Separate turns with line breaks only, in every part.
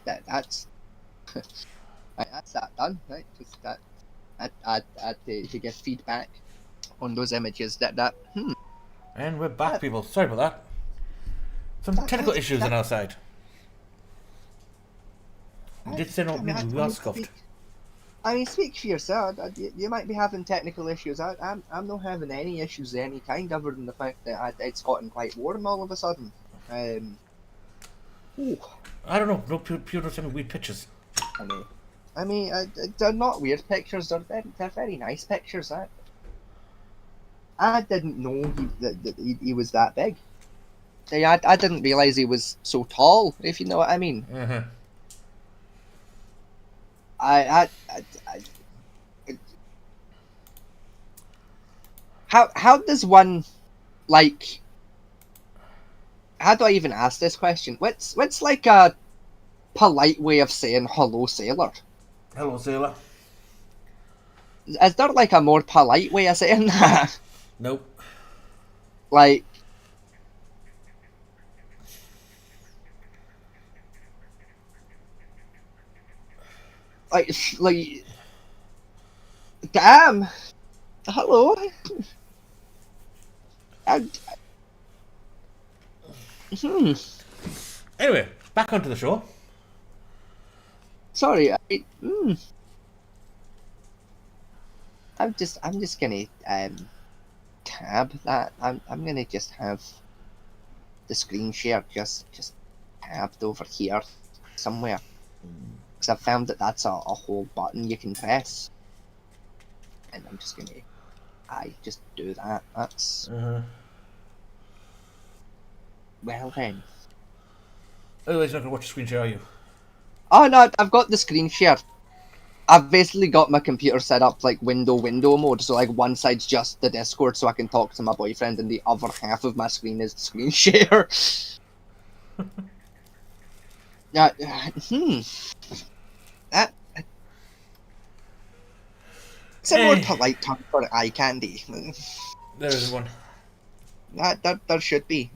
that's right, that's that done. Right, just that. To get feedback on those images.
And we're back,
That,
people. Sorry about that. Some technical issues on our side. We did say no, we are scuffed.
Speak for yourself. You might be having technical issues. I'm not having any issues of any kind, other than the fact that it's gotten quite warm all of a sudden. Ooh,
I don't know. No, people send me weird pictures.
they're not weird pictures. They're very nice pictures. I didn't know he was that big. I didn't realize he was so tall. If you know what I mean.
Uh-huh.
I how does one like? How do I even ask this question? What's like a polite way of saying hello, sailor?
Hello, sailor.
Is there like a more polite way of saying that?
Nope.
Like, like, damn. Hello. I,
Anyway, back onto the show.
Sorry. I'm just gonna tab that. I'm gonna just have the screen share just tabbed over here somewhere, because I've found that that's a whole button you can press, and I'm just gonna just do that. That's well then.
Otherwise, you're not going to watch the screen share, are you?
Oh no, I've got the screen share. I've basically got my computer set up like window mode, so like one side's just the Discord so I can talk to my boyfriend, and the other half of my screen is the screen share. That it's a more polite term for eye candy.
There is one.
That there should be.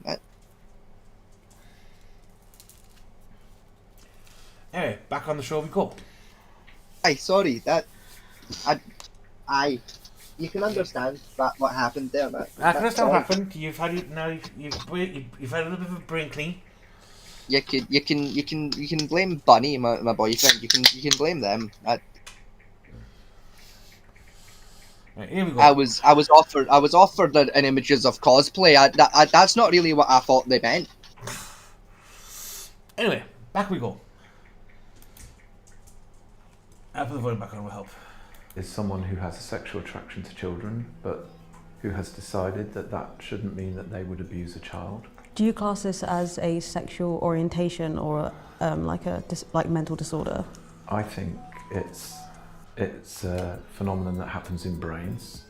Anyway, back on the show we go.
Sorry, you can understand that what happened there.
I can understand what happened. You've had it now. You've had a little bit of a brain clean.
You can blame Bunny, my boyfriend. You can blame them.
Right, here we go.
I was offered an images of cosplay. That's not really what I thought they meant.
Anyway, back we go. I'll put the volume back on, will help.
Is someone who has a sexual attraction to children, but who has decided that that shouldn't mean that they would abuse a child.
Do you class this as a sexual orientation or like mental disorder?
I think it's a phenomenon that happens in brains.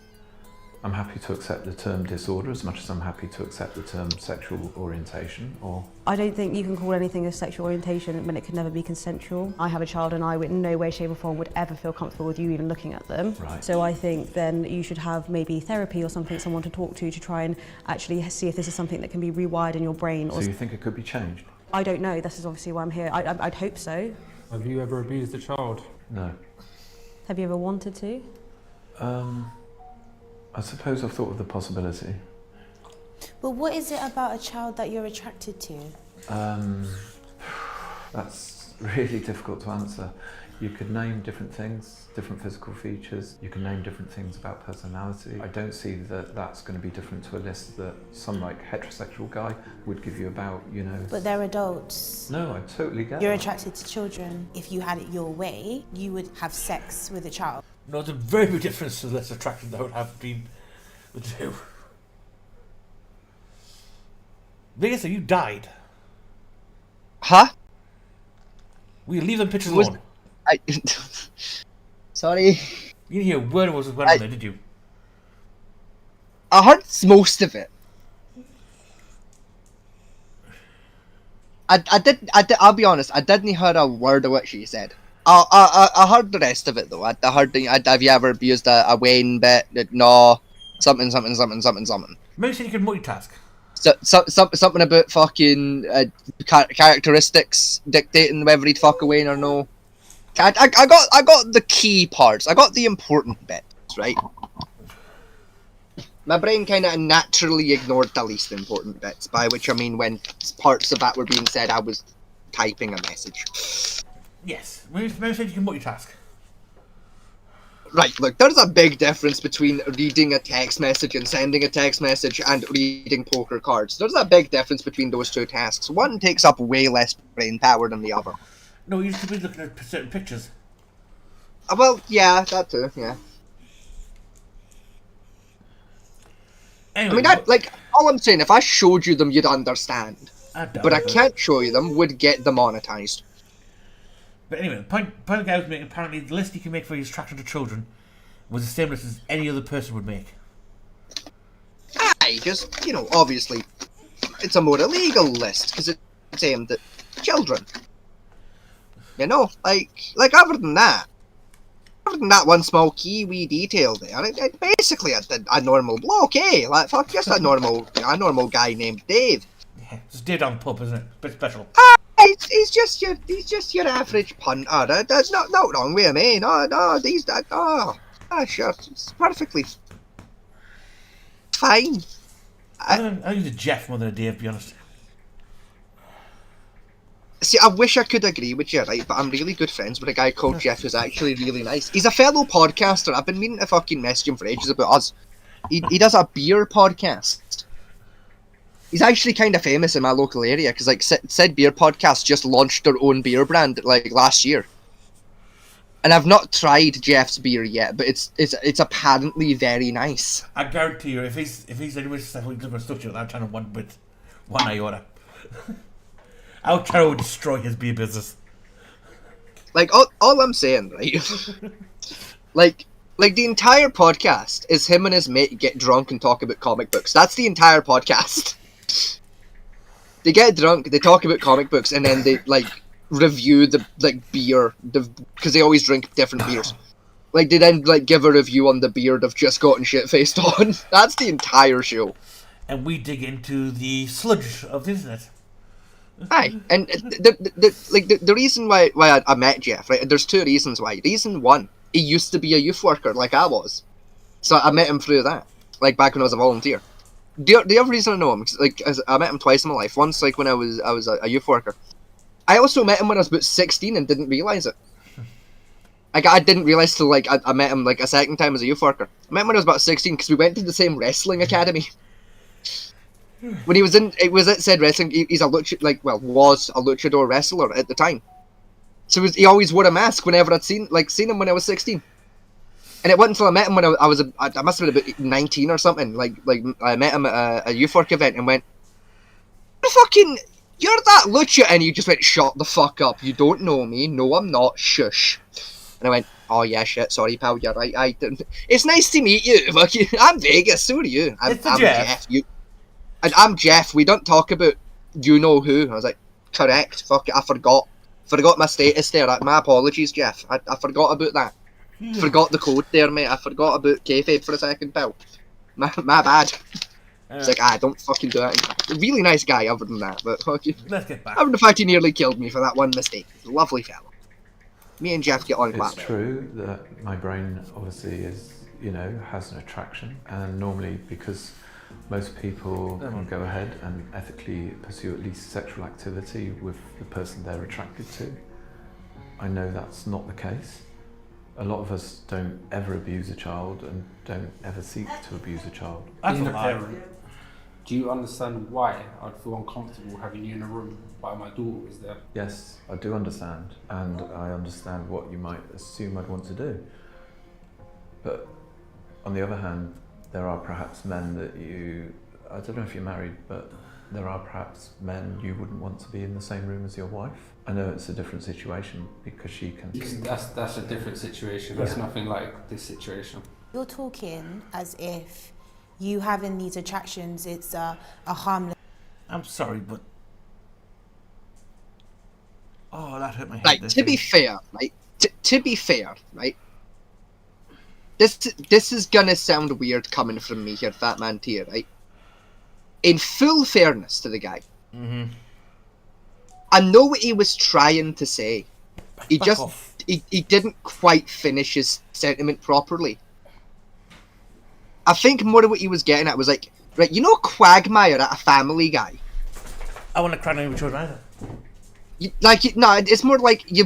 I'm happy to accept the term disorder as much as I'm happy to accept the term sexual orientation. Or
I don't think you can call anything a sexual orientation when it can never be consensual. I have a child and I would in no way, shape or form would ever feel comfortable with you even looking at them.
Right.
So I think then you should have maybe therapy or something, someone to talk to try and actually see if this is something that can be rewired in your brain.
So you think it could be changed?
I don't know. This is obviously why I'm here. I'd hope so.
Have you ever abused a child?
No.
Have you ever wanted to?
I suppose I've thought of the possibility.
But what is it about a child that you're attracted to?
That's really difficult to answer. You could name different things, different physical features. You can name different things about personality. I don't see that that's going to be different to a list that some like heterosexual guy would give you about, you know.
But they're adults.
No, I totally get
You're
that.
attracted to children. If you had it your way, you would have sex with a child.
No, there's a very big difference to this attraction that would have been the two. Biggest thing, you died.
Huh?
We leave them pictures alone.
Sorry.
You didn't hear a word of what was going on there, did you?
I heard most of it. I did. I'll be honest. I didn't hear a word of what she said. I heard the rest of it though. I heard. Have you ever abused a Wayne bit? No. Something.
Maybe you said you could multitask.
Something about fucking characteristics dictating whether he'd fuck away or no. I got the key parts. I got the important bits, right? My brain kind of naturally ignored the least important bits, by which I mean when parts of that were being said, I was typing a message.
Yes. Maybe said you can multitask.
Right, look, there's a big difference between reading a text message and sending a text message and reading poker cards. There's a big difference between those two tasks. One takes up way less brain power than the other.
No, you should be looking at certain pictures.
Well, yeah, that too, yeah.
Anyway,
I mean, like, all I'm saying, if I showed you them, you'd understand.
doubt
But I
it.
can't show you them, would get demonetized.
But anyway, the point the guy was making, apparently the list he can make for his attraction to children was the same list as any other person would make.
Aye, just, you know, obviously, it's a more illegal list, because it's aimed at children. You know, like other than that one small wee detail there, it's basically a normal bloke, eh? Like, fuck, just a normal guy named Dave.
Yeah, it's Dave down the pub, isn't it? A bit special.
He's just your average punter. There's no wrong with him, eh? No, sure, it's perfectly fine.
I use a Jeff more than a Dave, to be honest.
See, I wish I could agree with you, right? But I'm really good friends with a guy called Jeff who's actually really nice. He's a fellow podcaster. I've been meaning to fucking message him for ages about us. He does a beer podcast. He's actually kind of famous in my local area because, like, said beer podcast just launched their own beer brand like last year. And I've not tried Jeff's beer yet, but it's apparently very nice.
I guarantee you, if he's anywhere stuff, he's going to stuff you. I'm trying to one iota. I'll try to destroy his beer business.
Like, all I'm saying, right? like the entire podcast is him and his mate get drunk and talk about comic books. That's the entire podcast. They get drunk, they talk about comic books, and then they, like, review the, like, beer, because they always drink different beers. Like, they then, like, give a review on the beer they've just gotten shit-faced on. That's the entire show.
And we dig into the sludge of the internet.
Aye, and the reason why I met Jeff, right? There's two reasons why. Reason one, he used to be a youth worker like I was, so I met him through that, like back when I was a volunteer. The other reason I know him, like, I met him twice in my life. Once, like, when I was a youth worker. I also met him when I was about 16 and didn't realise it. Like, I didn't realise till, like, I met him, like, a second time as a youth worker. I met him when I was about 16 because we went to the same wrestling academy. When it was at said wrestling, he's was a luchador wrestler at the time. So he always wore a mask whenever I'd seen him when I was 16. And it wasn't until I met him when I must have been about 19 or something. Like I met him at a youth work event and went, "Fucking, you're that lucha," and he just went, "Shut the fuck up! You don't know me. No, I'm not. Shush." And I went, "Oh yeah, shit. Sorry, pal. You're right. It's nice to meet you. I'm Vegas. So are you. I'm Jeff. I'm Jeff. We don't talk about you know who." I was like, "Correct. Fuck it. I forgot my status there. My apologies, Jeff. I forgot about that. Forgot the code there, mate. I forgot about kayfabe for a second, pal. My bad." It's like, don't fucking do that. Really nice guy, other than that, but fucking.
Let's get back.
Other than the fact he nearly killed me for that one mistake. He's a lovely fellow. Me and Jeff get on quite
It's
well.
true that my brain obviously has an attraction, and normally because most people can go ahead and ethically pursue at least sexual activity with the person they're attracted to. I know that's not the case. A lot of us don't ever abuse a child and don't ever seek to abuse a child.
That's
Being
a
a
lie.
parent, do you understand why I'd feel uncomfortable having you in a room while my daughter is there?
Yes, I do understand, and I understand what you might assume I'd want to do. But on the other hand, there are perhaps men that I don't know if you're married, but there are perhaps men you wouldn't want to be in the same room as your wife. I know it's a different situation because she can...
That's a different situation. That's nothing like this situation.
You're talking as if you having these attractions, it's a harmless.
I'm sorry, but that hurt my head.
Right, to be fair, right? To be fair, right? This is gonna sound weird coming from me here, Fat Man Tier, right? in full fairness to the guy,
Mm-hmm.
I know what he was trying to say. He
Back
just
off.
he didn't quite finish his sentiment properly. I think more of what he was getting at was like, right, you know, Quagmire at a Family Guy.
I want to cry with children either.
No, it's more like you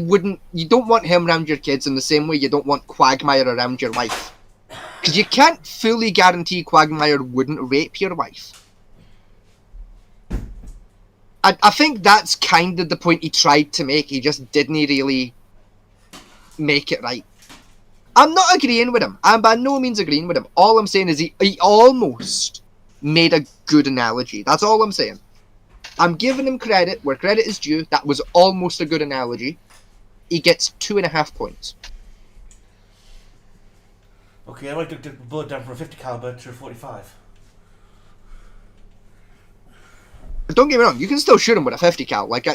don't want him around your kids in the same way you don't want Quagmire around your wife. Because you can't fully guarantee Quagmire wouldn't rape your wife. I think that's kind of the point he tried to make. He just didn't really make it right. I'm not agreeing with him. I'm by no means agreeing with him. All I'm saying is he almost made a good analogy. That's all I'm saying. I'm giving him credit where credit is due. That was almost a good analogy. He gets 2.5 points.
Okay, I might take the bullet down from a 50 caliber to a 45.
But don't get me wrong, you can still shoot him with a 50 cal. Like,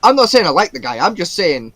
I'm not saying I like the guy. I'm just saying